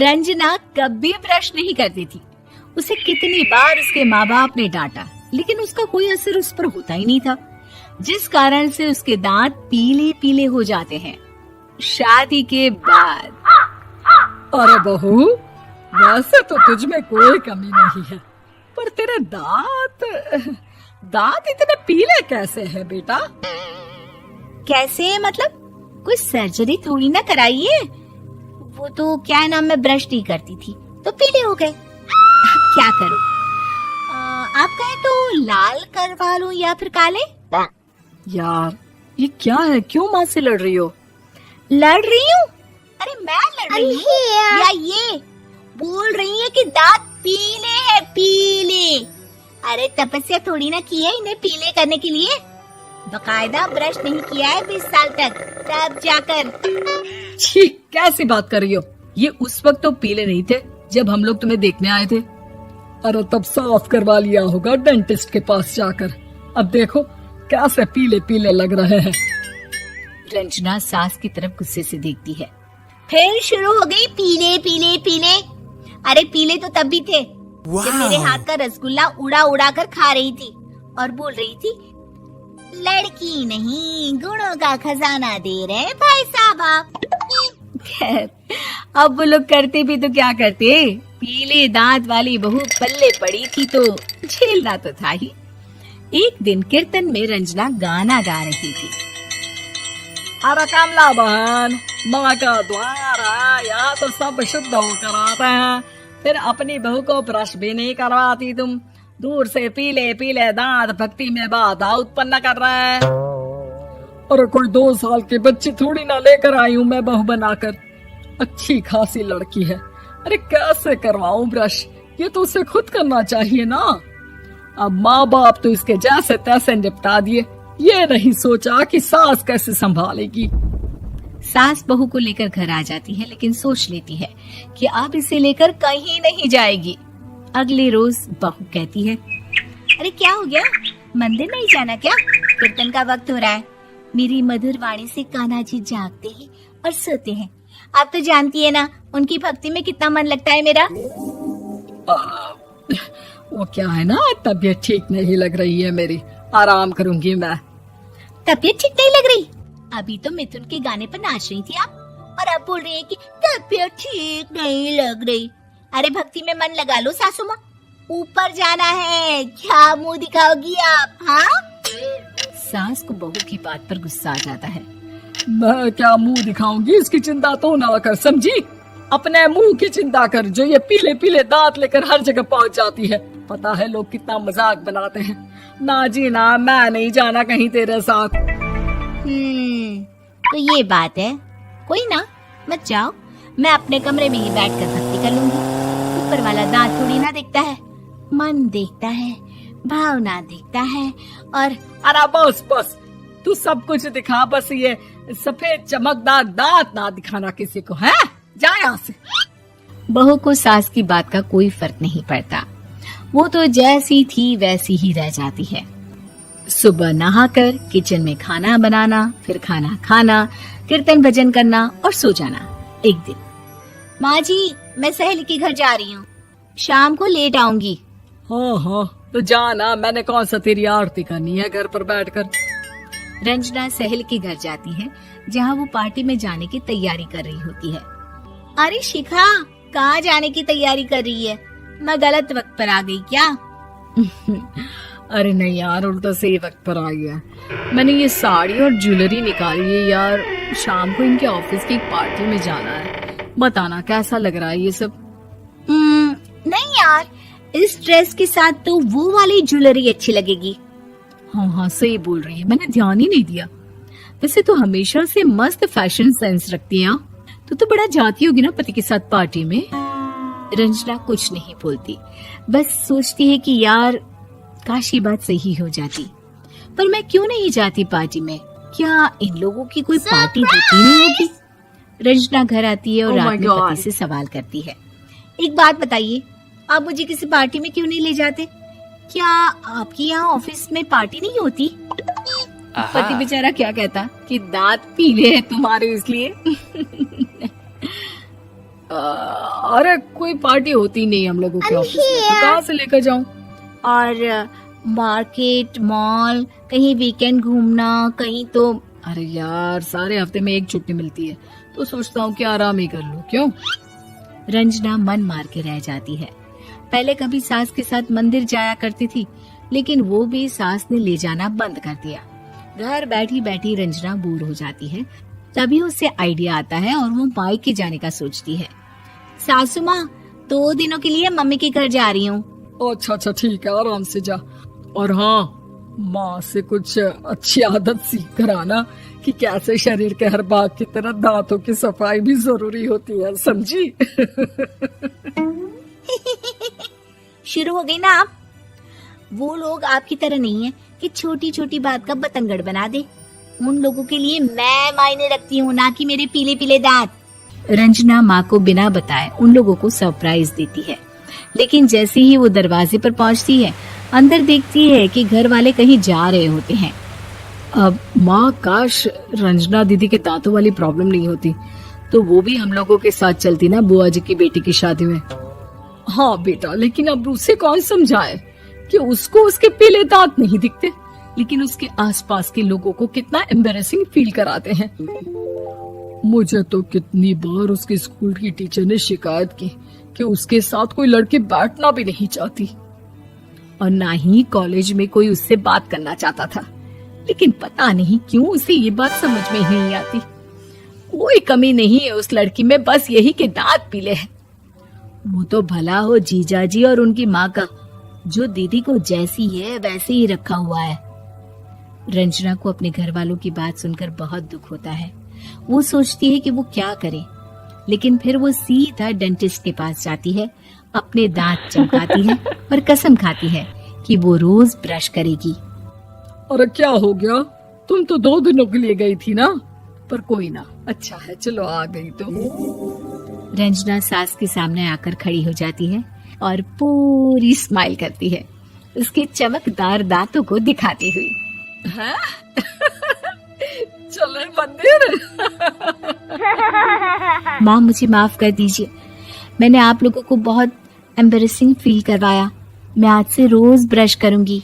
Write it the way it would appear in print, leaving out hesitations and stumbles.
रंजना कभी ब्रश नहीं करती थी। उसे कितनी बार उसके माँ बाप ने डांटा, लेकिन उसका कोई असर उस पर होता ही नहीं था, जिस कारण से उसके दांत पीले पीले हो जाते हैं। शादी के बाद अरे बहू, वैसे तो तुझ में कोई कमी नहीं है, पर तेरे दांत इतने पीले कैसे हैं बेटा? कैसे मतलब? कोई सर्जरी थोड़ी ना कराई है। वो तो क्या नाम, मैं ब्रश नहीं करती थी तो पीले हो गए। अब क्या करूं? आप कहें तो लाल करवा लूं या फिर काले? यार ये क्या है, क्यों माँ से लड़ रही हो? लड़ रही हूँ? अरे मैं लड़ रही हूँ या ये बोल रही है कि दांत पीले है, पीले। अरे तपस्या थोड़ी ना की है इन्हें पीले करने के लिए। बकायदा ब्रश नहीं किया है 20 साल तक, तब जाकर। छी, कैसी बात कर रही हो? ये उस वक्त तो पीले नहीं थे जब हम लोग तुम्हें देखने आए थे। अरे तब साफ करवा लिया होगा डेंटिस्ट के पास जाकर। अब देखो कैसे पीले पीले लग रहे हैं। रंजना सास की तरफ गुस्से से देखती है। फिर शुरू हो गई पीले पीले पीले। अरे पीले तो तब भी थे जब मेरे हाथ का रसगुल्ला उड़ा उड़ा कर खा रही थी और बोल रही थी, लड़की नहीं गुणों का खजाना दे रहे भाई साहब आप। खैर, अब वो लोग करते भी तो क्या करते, पीले दांत वाली बहू पल्ले पड़ी थी तो झेलना तो था ही। एक दिन कीर्तन में रंजना गाना गा रही थी। अरे कमला बहन, माँ का द्वार है, यहाँ तो सब शुद्ध होकर आते हैं, फिर अपनी बहू को ब्रश भी नहीं करवाती तुम। दूर से पीले पीले दांत भक्ति में बाधा उत्पन्न कर रहे हैं। अरे कोई 2 साल के बच्ची थोड़ी ना लेकर आई हूँ मैं बहू बनाकर। अच्छी खासी लड़की है, अरे कैसे करवाऊं ब्रश? ये तो उसे खुद करना चाहिए ना। अब माँ बाप तो इसके जैसे तैसे निपटा दिए, ये नहीं सोचा कि सास कैसे संभालेगी। सास बहू को लेकर घर आ जाती है, लेकिन सोच लेती है कि अब इसे लेकर कहीं नहीं जाएगी। अगले रोज बहू कहती है, अरे क्या हो गया, मंदिर नहीं जाना क्या? कीर्तन का वक्त हो रहा है। मेरी मधुर वाणी से कान्हा जी जागते हैं और सोते हैं। आप तो जानती है ना उनकी भक्ति में कितना मन लगता है मेरा। वो क्या है ना, तबीयत ठीक नहीं लग रही है मेरी, आराम करूंगी मैं। तबीयत ठीक नहीं लग रही? अभी तो मिथुन के गाने पर नाच रही थी आप, और अब बोल रही है कि तबीयत ठीक नहीं लग रही। अरे भक्ति में मन लगा लो सासू माँ, ऊपर जाना है, क्या मुंह दिखाओगी आप? हाँ? सास को बहू की बात पर गुस्सा आ जाता है। मैं क्या मुंह दिखाऊंगी, इसकी चिंता तो ना कर, समझी? अपने मुंह की चिंता कर, जो ये पीले पीले दांत लेकर हर जगह पहुंच जाती है। पता है लोग कितना मजाक बनाते हैं। ना जी ना, मैं नहीं जाना कहीं तेरे साथ। तो ये बात है, कोई ना, मत जाओ, मैं अपने कमरे में ही बैठकर भक्ति कर लूंगी। ऊपर वाला दांत थोड़ी ना देखता है, मन देखता है, भावना देखता है। और अरे बस बस, तू सब कुछ दिखा, बस ये सफेद चमकदार दांत ना दिखाना किसी को, है? जा यहाँ से। बहू को सास की बात का कोई फर्क नहीं पड़ता, वो तो जैसी थी वैसी ही रह जाती है। सुबह नहाकर किचन में खाना बनाना, फिर खाना खाना, कीर्तन भजन करना और सो जाना। एक दिन, माँ जी मैं सहेली के घर जा रही हूँ, शाम को लेट आऊंगी। हाँ हाँ तो जाना, मैंने कौन सा तेरी आरती करनी है घर पर बैठकर। रंजना सहेली के घर जाती है, जहाँ वो पार्टी में जाने की तैयारी कर रही होती है। अरे शिखा, कहाँ जाने की तैयारी कर रही है? मैं गलत वक्त पर आ गई क्या? अरे नहीं यार, उल्टा सही वक्त पर आ गया। मैंने ये साड़ी और ज्वेलरी निकाली है यार, शाम को इनके ऑफिस की एक पार्टी में जाना है। बताना कैसा लग रहा है ये सब? नहीं यार, इस ड्रेस के साथ तो वो वाली ज्वेलरी अच्छी लगेगी। हाँ हाँ सही बोल रही है, मैंने ध्यान ही नहीं दिया। वैसे तो हमेशा से मस्त फैशन सेंस रखती है। तो बड़ा जाती होगी ना पति के साथ पार्टी में। रंजना कुछ नहीं बोलती, बस सोचती है कि यार काश ये बात सही हो जाती, पर मैं क्यों नहीं जाती पार्टी में? क्या इन लोगों की कोई पार्टी होती नहीं होगी? रंजना घर आती है और रात में पति से सवाल करती है, एक बात बताइए, आप मुझे किसी पार्टी में क्यों नहीं ले जाते? क्या आपके यहाँ ऑफिस में पार्टी नहीं होती? पति बेचारा क्या कहता कि दांत पीले हैं तुम्हारे इसलिए। अरे कोई पार्टी होती नहीं हम लोगों के ऑफिस में, तो कहाँ से लेकर जाऊं? और मार्केट, मॉल, कहीं वीकेंड घूमना, कहीं तो। अरे यार, सारे हफ्ते में एक छुट्टी मिलती है, तो सोचता हूँ कि आराम ही कर लूं। क्यों? रंजना मन मार के रह जाती है। पहले कभी सास के साथ मंदिर जाया करती थी, लेकिन वो भी सास ने ले जाना बंद कर दिया। घर बैठी बैठी रंजना बोर हो जाती है। तभी उसे आइडिया आता है और वो मायके जाने का सोचती है। सासू माँ, 2 दिनों के लिए मम्मी के घर जा रही हूँ। अच्छा ठीक है, आराम से जा। और हाँ, माँ से कुछ अच्छी आदत सीख कर आना कि कैसे शरीर के हर भाग की तरह दांतों की सफाई भी जरूरी होती है, समझी? शुरू हो गई ना आप? वो लोग आपकी तरह नहीं है कि छोटी छोटी बात का बतंगड़ बना दे। उन लोगों के लिए मैं मायने रखती हूँ, ना कि मेरे पीले पीले दांत। रंजना माँ को बिना बताए उन लोगों को सरप्राइज देती है, लेकिन जैसे ही वो दरवाजे पर पहुँचती है, अंदर देखती है कि घर वाले कहीं जा रहे होते हैं। अब माँ, काश रंजना दीदी के दांतों वाली प्रॉब्लम नहीं होती, तो वो भी हम लोगों के साथ चलती ना बुआ जी की बेटी की शादी में। हाँ बेटा, लेकिन अब उसे कौन समझाए कि उसको उसके पीले दांत नहीं दिखते, लेकिन उसके आसपास के लोगों को कितना एम्बैरेसिंग फील कराते हैं। मुझे तो कितनी बार उसके स्कूल की टीचर ने शिकायत की कि उसके साथ कोई लड़की बैठना भी नहीं चाहती, और ना ही कॉलेज में कोई उससे बात करना चाहता था। लेकिन पता नहीं क्यों उसे ये बात समझ में ही नहीं आती। कोई कमी नहीं है उस लड़की में, बस यही कि दांत पीले हैं। वो तो भला हो जीजा जी और उनकी माँ का, जो दीदी को जैसी है वैसे ही रखा हुआ है। रंजना को अपने घर वालों की बात सुनकर बहुत दुख होता है। वो सोचती है कि वो क्या करे, लेकिन फिर वो सीधा डेंटिस्ट के पास जाती है, अपने दांत चमकाती है और कसम खाती है कि वो रोज ब्रश करेगी। अरे क्या हो गया? तुम तो 2 दिनों के लिए गई थी ना? पर कोई ना, अच्छा है, चलो आ गई तो। रंजना सास के सामने आकर खड़ी हो जाती है और पूरी स्माइल करती है, उसके चमकदार दांतों को दिखाती हुई। हैं? चले मंदिर। माँ, मुझे माफ कर दीजिए, मैंने आप लोगों को बहुत एम्बैरेसिंग फील करवाया। मैं आज से रोज ब्रश करूंगी।